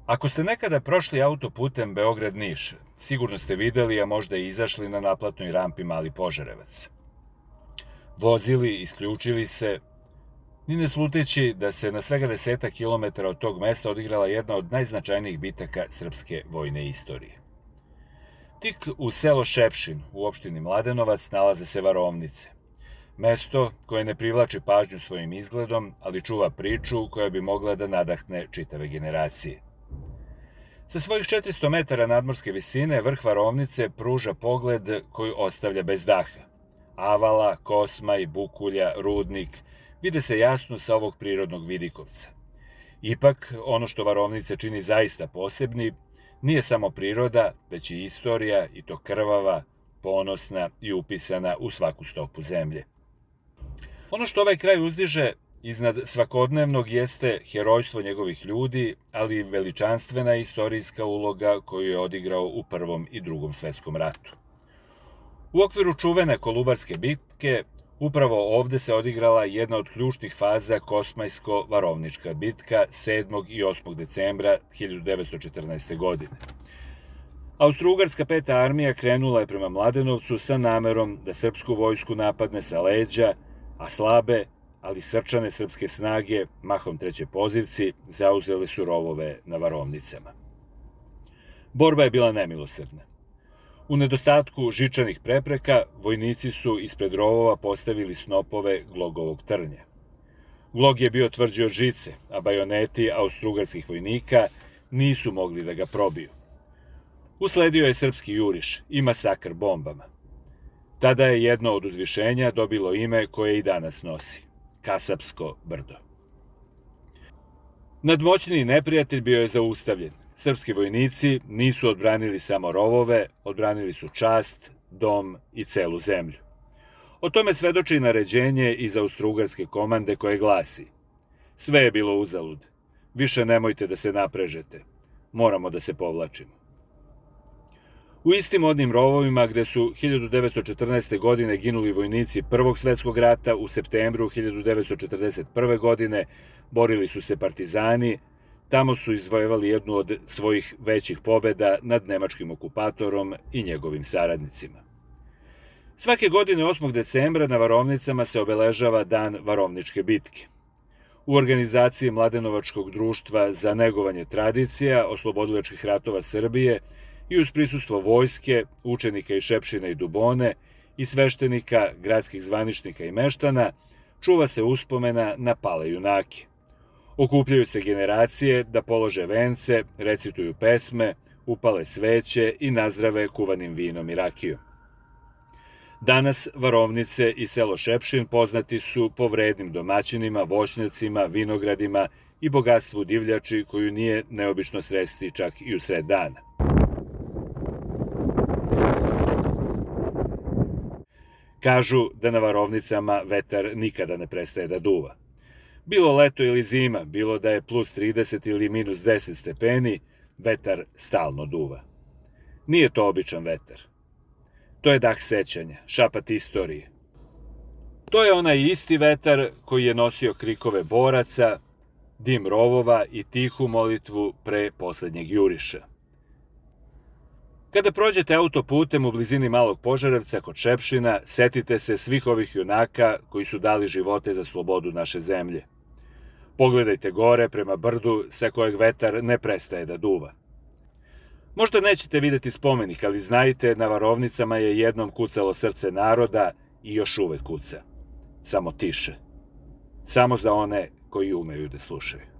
Ako ste nekada prošli autoputem Beograd-Niš, sigurno ste videli, a možda i izašli na naplatnoj rampi Mali Požarevac. Vozili, isključili se, ni ne sluteći da se na svega 10 kilometara od tog mesta odigrala jedna od najznačajnijih bitaka srpske vojne istorije. Tik uz selo Šepšin u opštini Mladenovac nalaze se varovnice. Mesto koje ne privlači pažnju svojim izgledom, ali čuva priču koja bi mogla da nadahne čitave generacije. Sa svojih 400 metara nadmorske visine vrh varovnice pruža pogled koji ostavlja bez daha. Avala, Kosmaj, Bukulja, Rudnik vide se jasno sa ovog prirodnog vidikovca. Ipak, ono što varovnice čini zaista posebni, nije samo priroda, već i istorija, i to krvava, ponosna i upisana u svaku stopu zemlje. Ono što ovaj kraj uzdiže iznad svakodnevnog jeste herojstvo njegovih ljudi, ali i veličanstvena istorijska uloga koju je odigrao u Prvom i Drugom svetskom ratu. U okviru čuvene Kolubarske bitke, upravo ovde se odigrala jedna od ključnih faza Kosmajsko-varovnička bitka 7. i 8. decembra 1914. godine. Austro-Ugarska 5. armija krenula je prema Mladenovcu sa namerom da srpsku vojsku napadne sa leđa, a slabe, ali srčane srpske snage, mahom treće pozivci, zauzele su rovove na varovnicama. Borba je bila nemilosrdna. U nedostatku žičanih prepreka, vojnici su ispred rovova postavili snopove glogovog trnja. Glog je bio tvrđi od žice, a bajoneti austro-ugarskih vojnika nisu mogli da ga probiju. Usledio je srpski juriš i masakr bombama. Tada je jedno od uzvišenja dobilo ime koje i danas nosi – Kasapsko brdo. Nadmoćniji neprijatelj bio je zaustavljen. Srpski vojnici nisu odbranili samo rovove, odbranili su čast, dom i celu zemlju. O tome svedoči i naređenje iz austro-ugarske komande koje glasi: sve je bilo uzalud, više nemojte da se naprežete, moramo da se povlačimo. U istim odnim rovovima gde su 1914. godine ginuli vojnici Prvog svetskog rata, u septembru 1941. godine borili su se partizani. Tamo su izvojevali jednu od svojih većih pobeda nad nemačkim okupatorom i njegovim saradnicima. Svake godine 8. decembra na varovnicama se obeležava Dan varovničke bitke. U organizaciji Mladenovačkog društva za negovanje tradicija oslobodilačkih ratova Srbije i uz prisustvo vojske, učenika iz Šepšina i Dubone i sveštenika, gradskih zvaničnika i meštana, čuva se uspomena na pale junake. Okupljaju se generacije da polože vence, recituju pesme, upale sveće i nazdrave kuvanim vinom i rakijom. Danas varovnice i selo Šepšin poznati su po vrednim domaćinima, voćnjacima, vinogradima i bogatstvu divljači koju nije neobično sresti čak i u sred dana. Kažu da na varovnicama vetar nikada ne prestaje da duva. Bilo leto ili zima, bilo da je plus 30 ili minus 10 stepeni, vetar stalno duva. Nije to običan vetar. To je dah sećanja, šapat istorije. To je onaj isti vetar koji je nosio krikove boraca, dim rovova i tihu molitvu pre poslednjeg juriša. Kada prođete autoputem u blizini Malog Požarevca kod Šepšina, setite se svih ovih junaka koji su dali živote za slobodu naše zemlje. Pogledajte gore prema brdu sa kojeg vetar ne prestaje da duva. Možda nećete videti spomenik, ali znajte, na varovnicama je jednom kucalo srce naroda i još uvek kuca. Samo tiše. Samo za one koji umeju da slušaju.